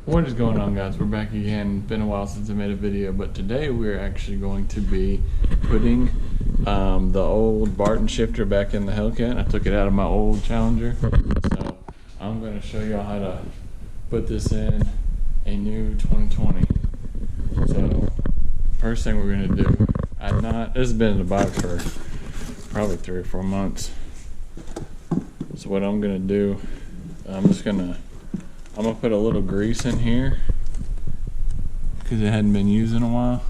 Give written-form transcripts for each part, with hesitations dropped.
What is going on, guys? We're back again. Been a while since I made a video, but today we're actually going to be putting the old Barton shifter back in the Hellcat. I took it out of my old Challenger, so I'm going to show y'all how to put this in a new 2020. So first thing we're going to do, this has been in the box for probably 3 or 4 months. So what I'm going to do, I'm going to put a little grease in here because it hadn't been used in a while,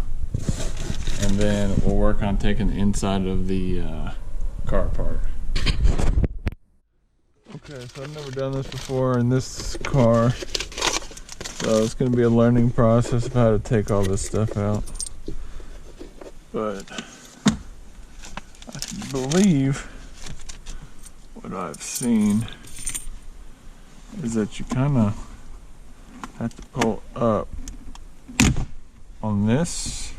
and then we'll work on taking the inside of the car apart. Okay, so I've never done this before in this car, so it's going to be a learning process of how to take all this stuff out. But I believe what I've seen is that you kind of have to pull up on this.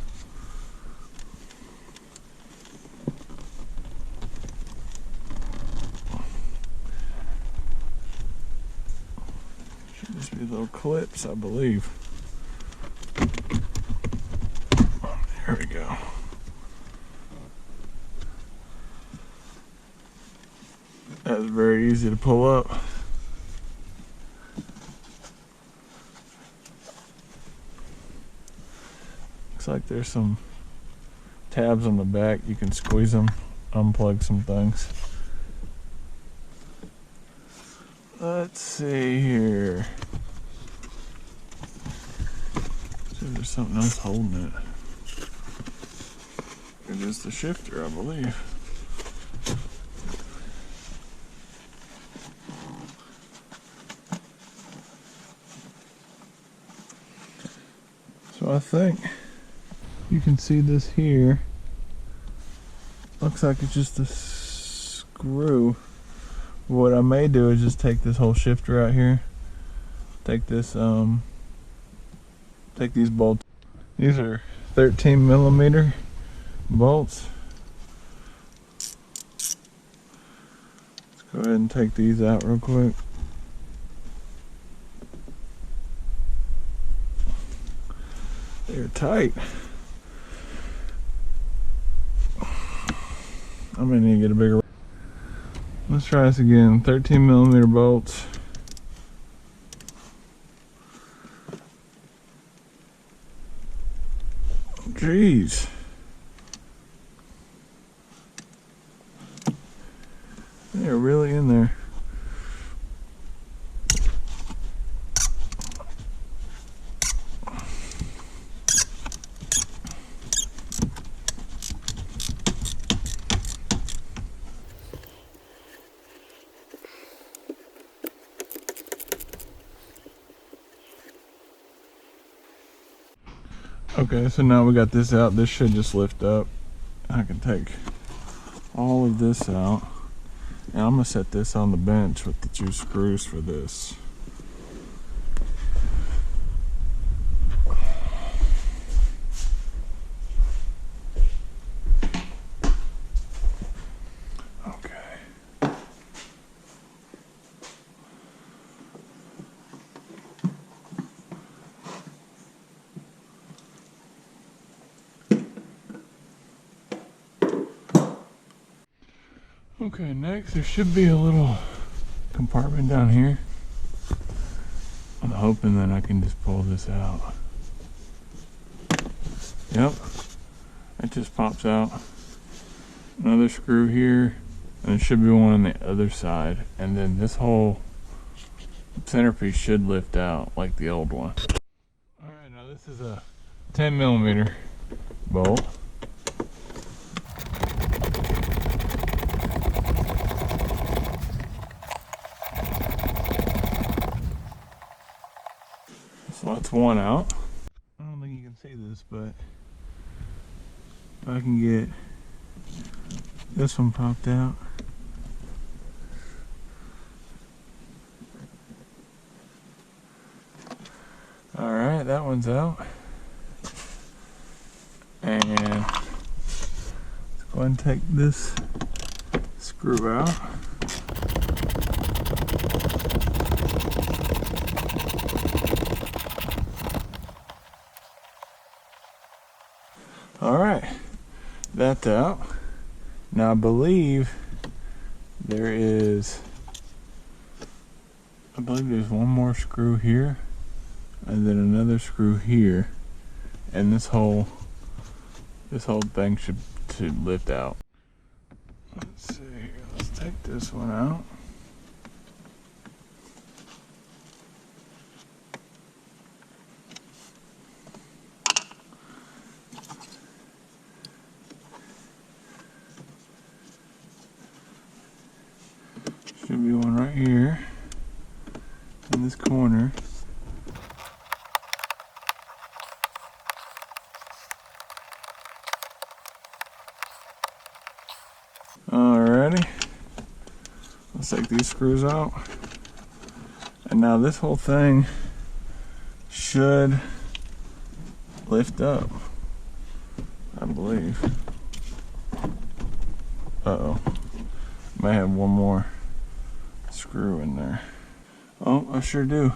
Should just be little clips, I believe. There we go. That's very easy to pull up. Looks like there's some tabs on the back. You can squeeze them, unplug some things. Let's see here. See if there's something else holding it. It is the shifter, I believe. So I think you can see this here. Looks like it's just a screw. What I may do is just take this whole shifter out here. Take this, take these bolts. These are 13mm bolts. Let's go ahead and take these out real quick. They're tight. I'm gonna need to get a bigger. Let's try this again. 13mm bolts. Jeez. They're really in there. Okay, so now we got this out. This should just lift up. I can take all of this out, and I'm gonna set this on the bench with the 2 screws for this. Okay, next there should be a little compartment down here. I'm hoping that I can just pull this out. Yep, it just pops out. Another screw here, and there should be one on the other side. And then this whole centerpiece should lift out like the old one. Alright, now this is a 10mm bolt. So that's one out. I don't think you can see this, but if I can get this one popped out. Alright, that one's out. And let's go ahead and take this screw out. Alright, that's out. Now I believe there's one more screw here, and then another screw here, and this whole thing should lift out. Let's see here, let's take this one out. Should be one right here in this corner. Alrighty, let's take these screws out. And now this whole thing should lift up, I believe. Uh-oh, may have one more screw in there. Oh, I sure do.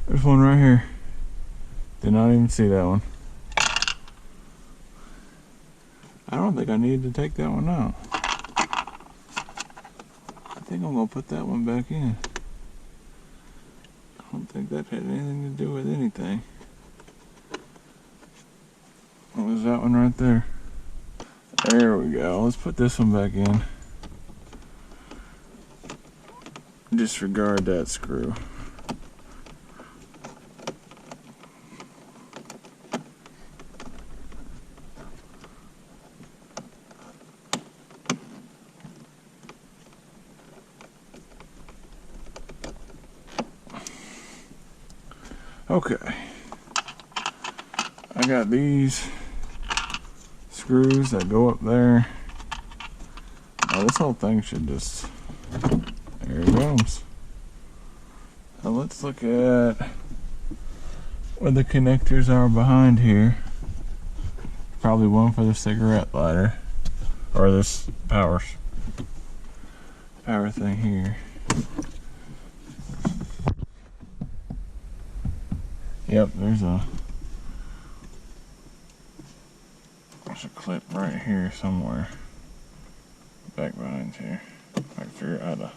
There's one right here. Did not even see that one. I don't think I needed to take that one out. I think I'm gonna put that one back in. I don't think that had anything to do with anything. What was that one right there? There we go. Let's put this one back in. Disregard that screw. Okay, I got these screws that go up there. Now this whole thing should just, there it goes. Now let's look at where the connectors are behind here. Probably one for the cigarette lighter, or this power thing here. Yep, there's a clip right here somewhere. Back behind here. I can figure out how to.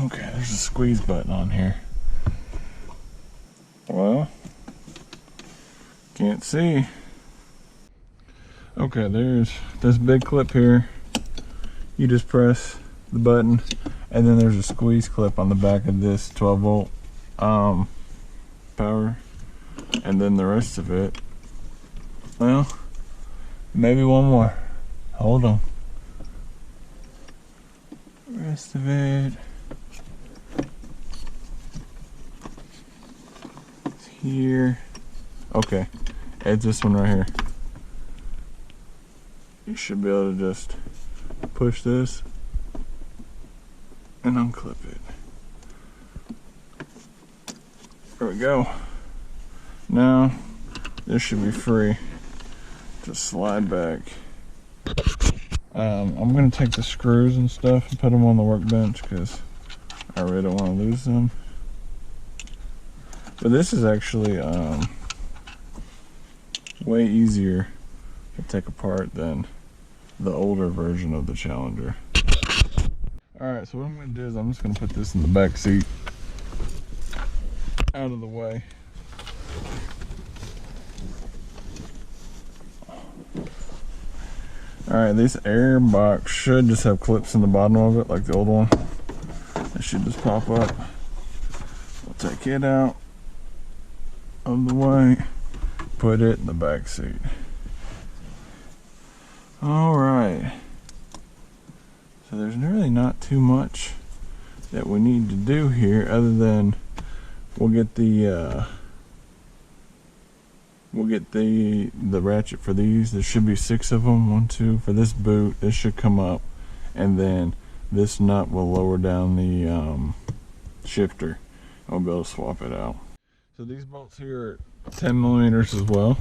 Okay, there's a squeeze button on here. Well, can't see. Okay, there's this big clip here. You just press the button, and then there's a squeeze clip on the back of this 12 volt power, and then the rest of it, well, maybe one more. Hold on. The rest of it is here. Okay, it's this one right here. You should be able to just push this and unclip it. There we go. Now this should be free to slide back. I'm gonna take the screws and stuff and put them on the workbench because I really don't want to lose them. But this is actually way easier to take apart than the older version of the Challenger. Alright, so what I'm going to do is I'm just going to put this in the back seat out of the way. Alright, this air box should just have clips in the bottom of it like the old one. It should just pop up. We'll take it out of the way, put it in the back seat. Alright. So there's really not too much that we need to do here other than we'll get the ratchet for these. There should be 6 of them. 1, 2 for this boot. This should come up, and then this nut will lower down the shifter. I'll be able to swap it out. So these bolts here are 10 millimeters as well.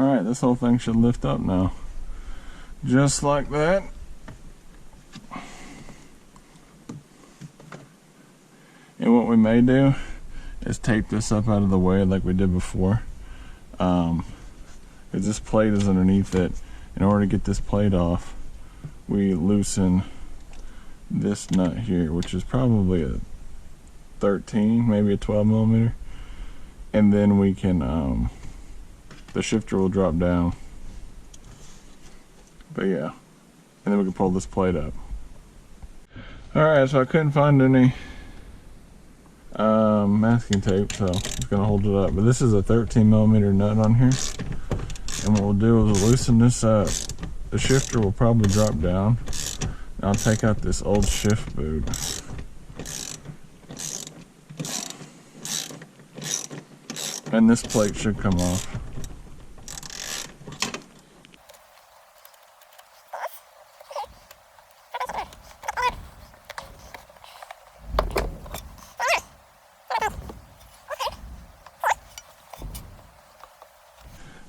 Alright, this whole thing should lift up now. Just like that. And what we may do is tape this up out of the way like we did before. Because this plate is underneath it. In order to get this plate off, we loosen this nut here, which is probably a 13, maybe a 12 millimeter. And then we can, the shifter will drop down. But yeah, and then we can pull this plate up. Alright, so I couldn't find any masking tape, so I'm just gonna hold it up. But this is a 13 millimeter nut on here. And what we'll do is we'll loosen this up. The shifter will probably drop down. And I'll take out this old shift boot. And this plate should come off.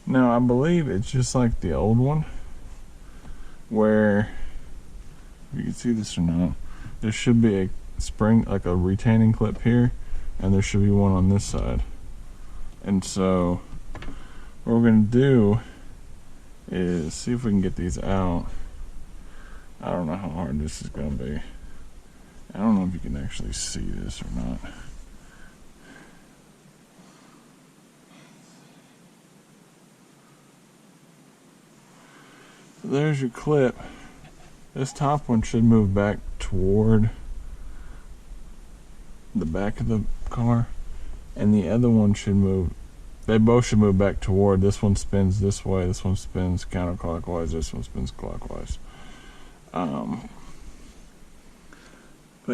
Now I believe it's just like the old one, where, if you can see this or not, there should be a spring, like a retaining clip here, and there should be one on this side. And so what we're going to do is see if we can get these out. I don't know how hard this is going to be. I don't know if you can actually see this or not. So there's your clip. This top one should move back toward the back of the car, and the other one should move, they both should move back toward. This one spins this way, this one spins counterclockwise, this one spins clockwise. But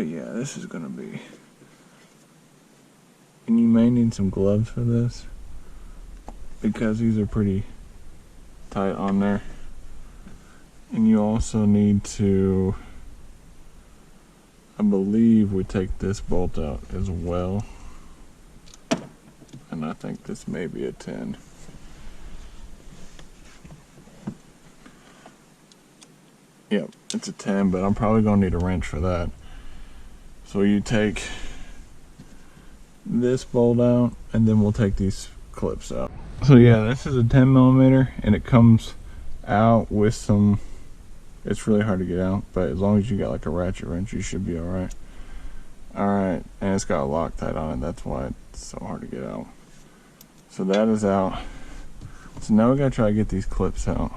yeah, this is gonna be, and you may need some gloves for this because these are pretty tight on there. And you also need to, I believe we take this bolt out as well. And I think this may be a 10. Yep, it's a 10, but I'm probably gonna need a wrench for that. So you take this bolt out, and then we'll take these clips out. So yeah, this is a 10 millimeter, and it comes out with some, it's really hard to get out, but as long as you got like a ratchet wrench, you should be alright. Alright, and it's got a Loctite on it, that's why it's so hard to get out. So that is out. So now we gotta try to get these clips out.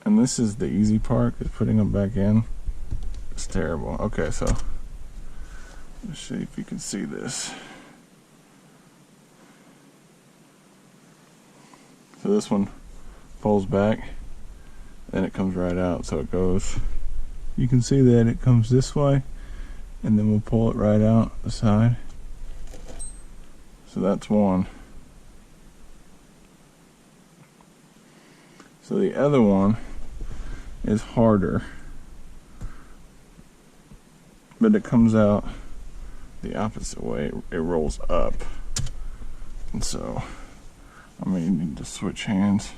And this is the easy part, is putting them back in. It's terrible. Okay, so let's see if you can see this. So this one pulls back, then it comes right out. So it goes, you can see that it comes this way, and then we'll pull it right out the side. So that's one. So the other one is harder, but it comes out the opposite way. It rolls up, and so I may need to switch hands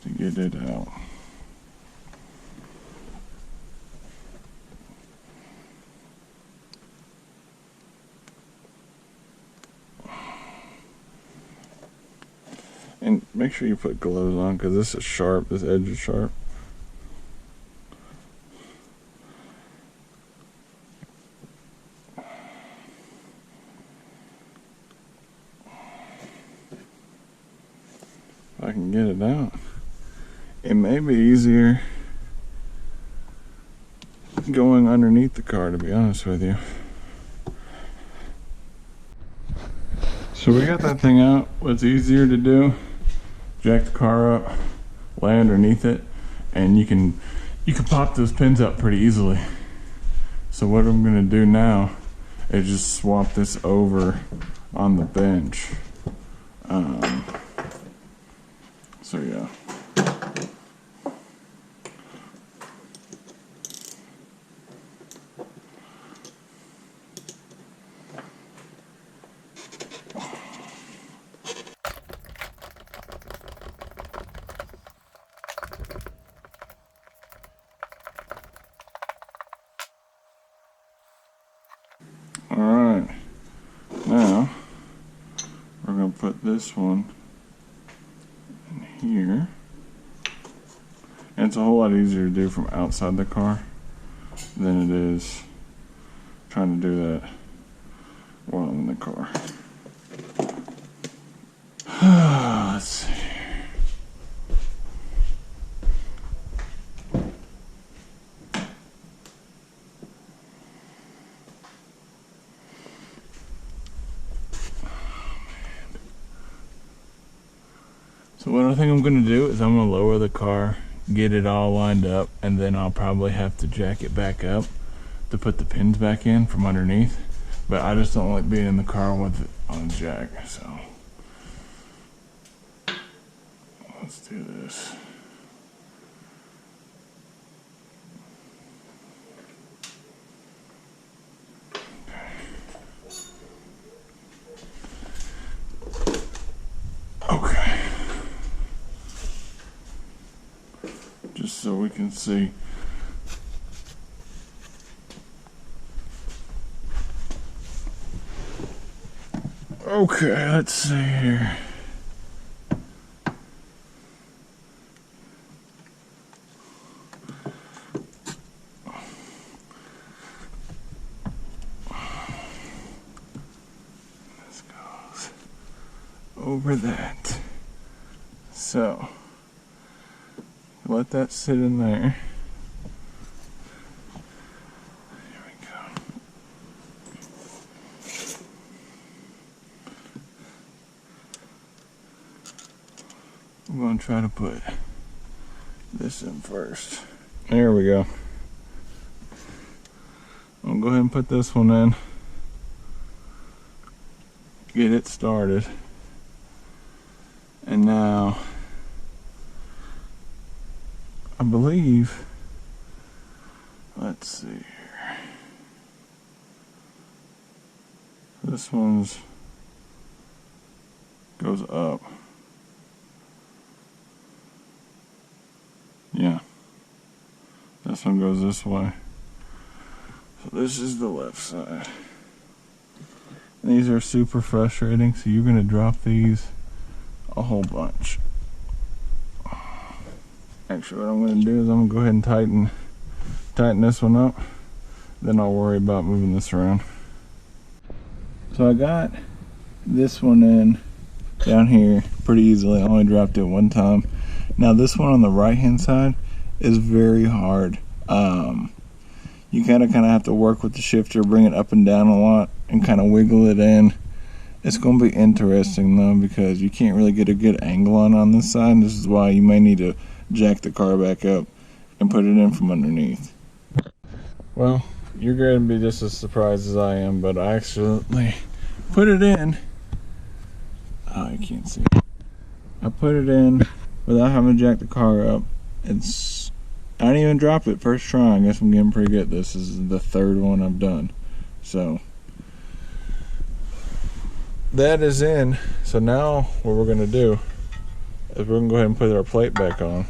to get it out. And make sure you put gloves on, because this is sharp, this edge is sharp. If I can get it out. It may be easier going underneath the car, to be honest with you. So we got that thing out. What's easier to do, jack the car up, lay underneath it, and you can pop those pins out pretty easily. So what I'm gonna do now is just swap this over on the bench. So yeah. this one in here. And it's a whole lot easier to do from outside the car than it is trying to do that while I'm in the car. Let's see. So what I think I'm going to do is I'm going to lower the car, get it all lined up, and then I'll probably have to jack it back up to put the pins back in from underneath. But I just don't like being in the car with it on jack, so let's do this. Okay. Just so we can see. Okay, let's see here. This goes over that. So, let that sit in there. Here we go. I'm going to try to put this in first. There we go. I'll go ahead and put this one in. Get it started. And now, I believe, let's see here. This one's goes up. Yeah. This one goes this way. So this is the left side. And these are super frustrating, so you're going to drop these a whole bunch. Actually, what I'm going to do is I'm going to go ahead and tighten this one up. Then I'll worry about moving this around. So I got this one in down here pretty easily. I only dropped it one time. Now this one on the right hand side is very hard. You kind of have to work with the shifter, bring it up and down a lot, and kind of wiggle it in. It's going to be interesting though, because you can't really get a good angle on this side. This is why you may need to jack the car back up and put it in from underneath. Well, you're going to be just as surprised as I am, but I accidentally put it in. Oh, you can't see. I put it in without having to jack the car up. I didn't even drop it first try. I guess I'm getting pretty good. This is the third one I've done. So that is in. So now what we're going to do is we're going to go ahead and put our plate back on.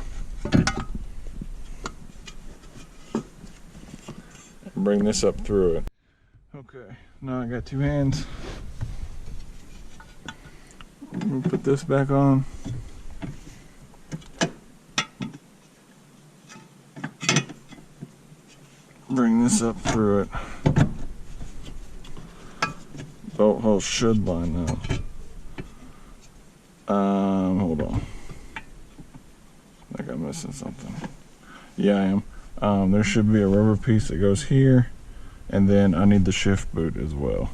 And bring this up through it. Okay, now I got two hands. We'll put this back on. Bring this up through it. Bolt hole should line up. Hold on. I think I'm missing something. Yeah, I am. There should be a rubber piece that goes here, and then I need the shift boot as well.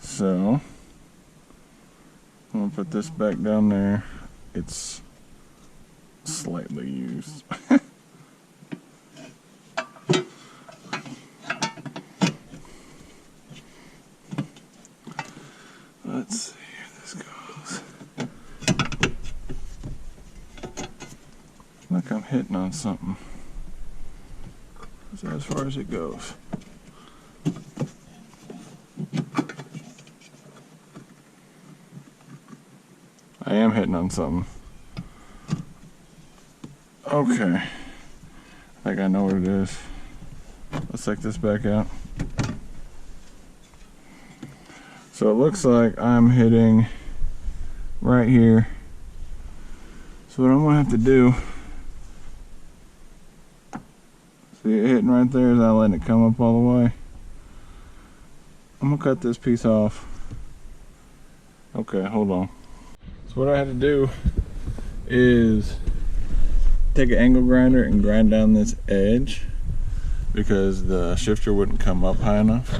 So I'm gonna put this back down there. It's slightly used. Let's see how this goes. Like I'm hitting on something. That's as far as it goes. I am hitting on something. Okay. I think I know what it is. Let's take this back out. So it looks like I'm hitting right here. So what I'm gonna have to do, see it hitting right there, is I let it come up all the way. I'm gonna cut this piece off. Okay, hold on. So what I had to do is take an angle grinder and grind down this edge because the shifter wouldn't come up high enough.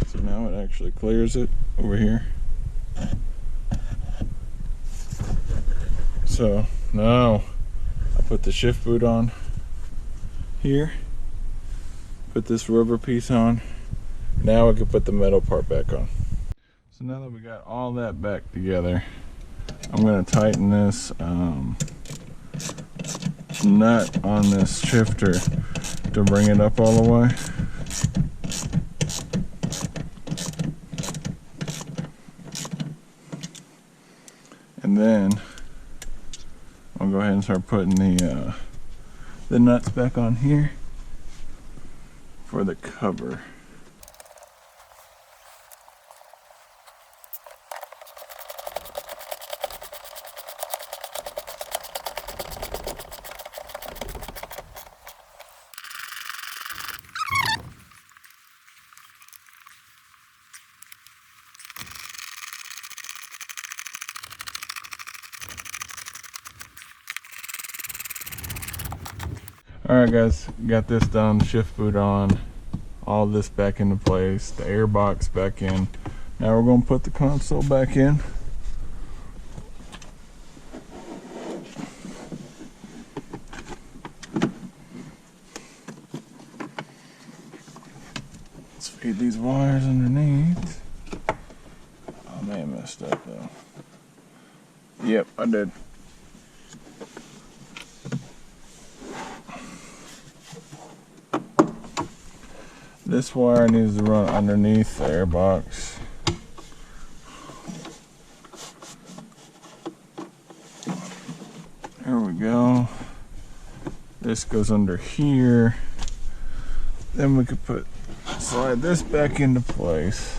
So now it actually clears it over here. So now I put the shift boot on here, put this rubber piece on. Now I can put the metal part back on. So now that we got all that back together, I'm going to tighten this nut on this shifter to bring it up all the way. And then I'll go ahead and start putting the nuts back on here for the cover. Alright guys, got this done, shift boot on, all this back into place, the air box back in. Now we're going to put the console back in. Let's feed these wires underneath. I may have messed up though. Yep, I did. This wire needs to run underneath the air box. There we go. This goes under here. Then we could slide this back into place.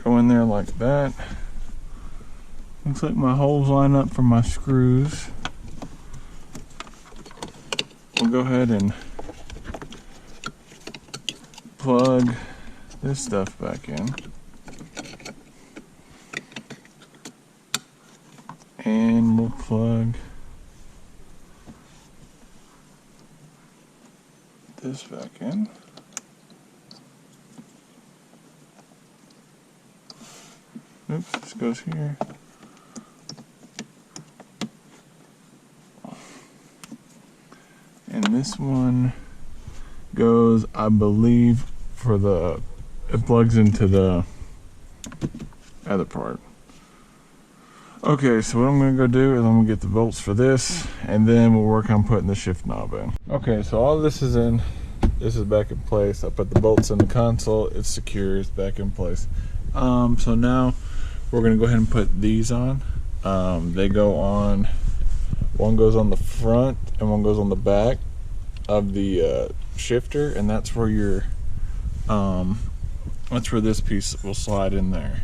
Go in there like that. Looks like my holes line up for my screws. We'll go ahead and plug this stuff back in. And we'll plug this back in. Oops, this goes here. And this one goes, I believe, it plugs into the other part. Okay, so what I'm going to go do is I'm going to get the bolts for this, and then we'll work on putting the shift knob in. Okay, so all this is in. This is back in place. I put the bolts in the console. It's secure. It's back in place. So now we're going to go ahead and put these on. They go on, one goes on the front and one goes on the back of the shifter, and that's where your that's where this piece will slide in there,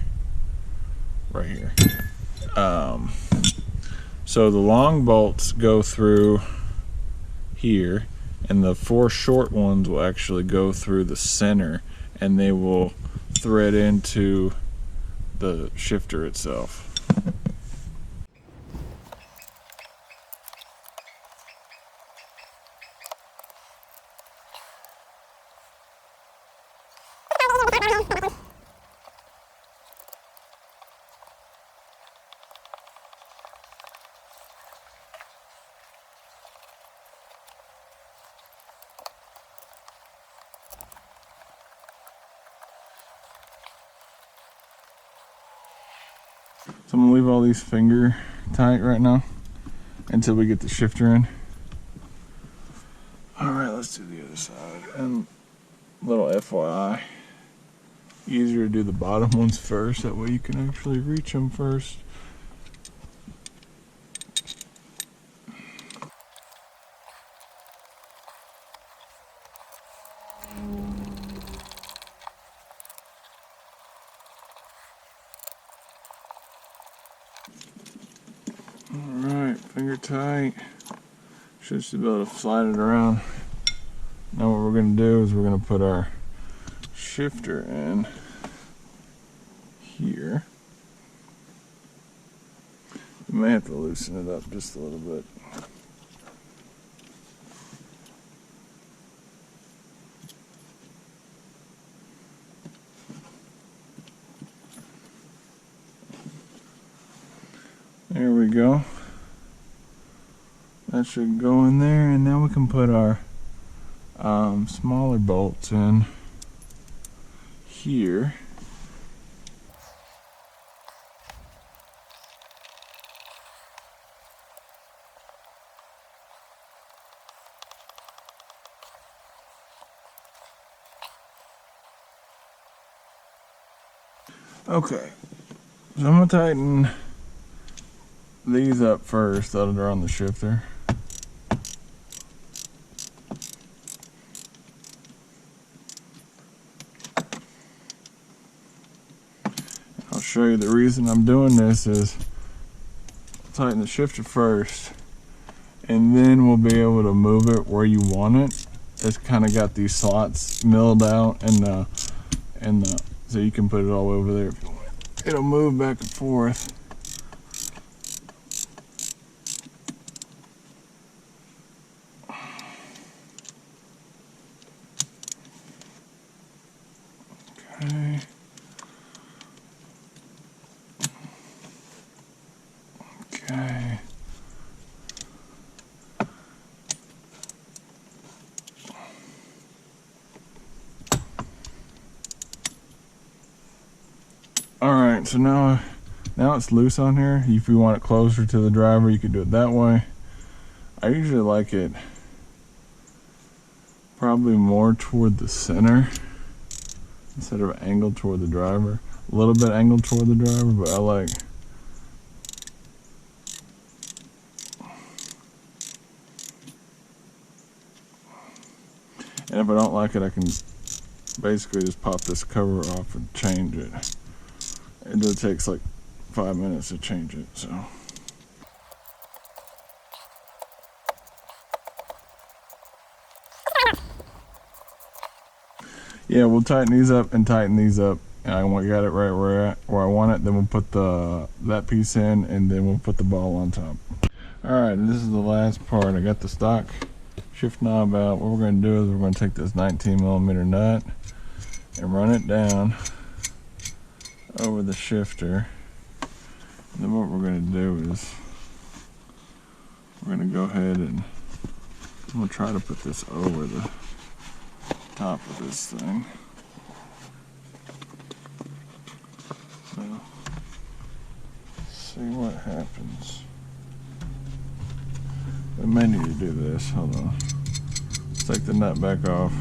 right here. So the long bolts go through here, and the 4 short ones will actually go through the center, and they will thread into the shifter itself. So I'm gonna leave all these finger tight right now until we get the shifter in. All right, let's do the other side. And little FYI, easier to do the bottom ones first. That way you can actually reach them first. Alright, finger tight. Should just be able to slide it around. Now what we're going to do is we're going to put our shifter in here. You may have to loosen it up just a little bit. There we go. That should go in there, and now we can put our smaller bolts in here. Okay, so I'm gonna tighten these up first that are on the shifter. I'll show you the reason I'm doing this is tighten the shifter first, and then we'll be able to move it where you want it. It's kind of got these slots milled out, and so you can put it all over there if you want. It'll move back and forth. Okay. Okay. Alright, so now it's loose on here. If you want it closer to the driver, you can do it that way. I usually like it probably more toward the center instead of angled toward the driver. A little bit angled toward the driver, but I like and if I don't like it, I can basically just pop this cover off and change it. It just takes like 5 minutes to change it, so. Yeah, we'll tighten these up and tighten these up. And I got it right where I want it. Then we'll put that piece in, and then we'll put the ball on top. Alright, this is the last part. I got the stock shift knob out. What we're going to do is we're going to take this 19mm nut and run it down over the shifter. And then what we're going to do is we're going to go ahead and I'm going to try to put this over the top of this thing. So, see what happens. We may need to do this. Hold on. Let's take the nut back off.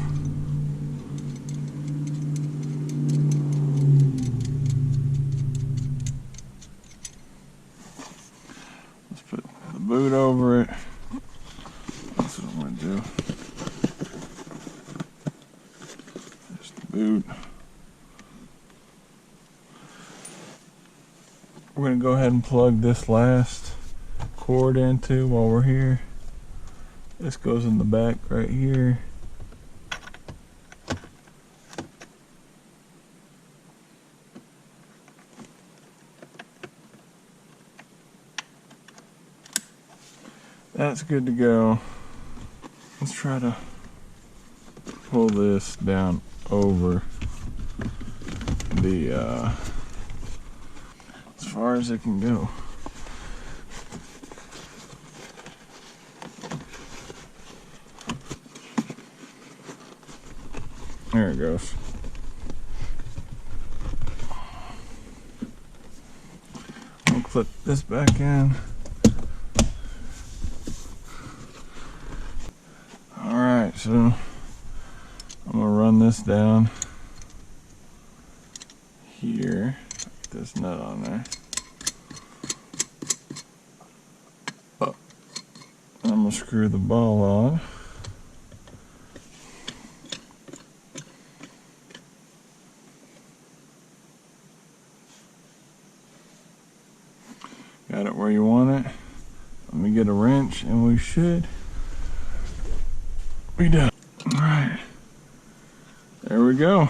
Let's put the boot over it. That's what I'm going to do. There's the boot. We're going to go ahead and plug this last cord into while we're here. This goes in the back right here. That's good to go. Let's try to pull this down over the as far as it can go. There it goes. I'll clip this back in. Alright, so I'm going to run this down here. Put this nut on there. Oh. I'm gonna screw the ball on. Got it where you want it. Let me get a wrench and we should be done. All right, there we go.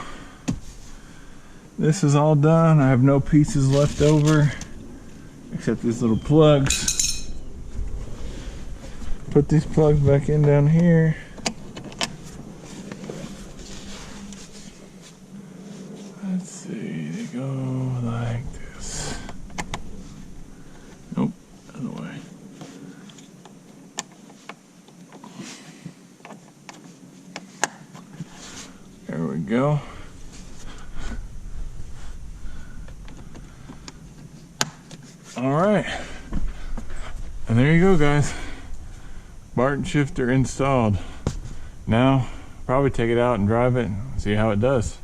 This is all done. I have no pieces left over except these little plugs. Put these plugs back in down here. Let's see, they go like this. Nope, other way. There we go. All right, and there you go, guys. Barton shifter installed. Now, probably take it out and drive it and see how it does.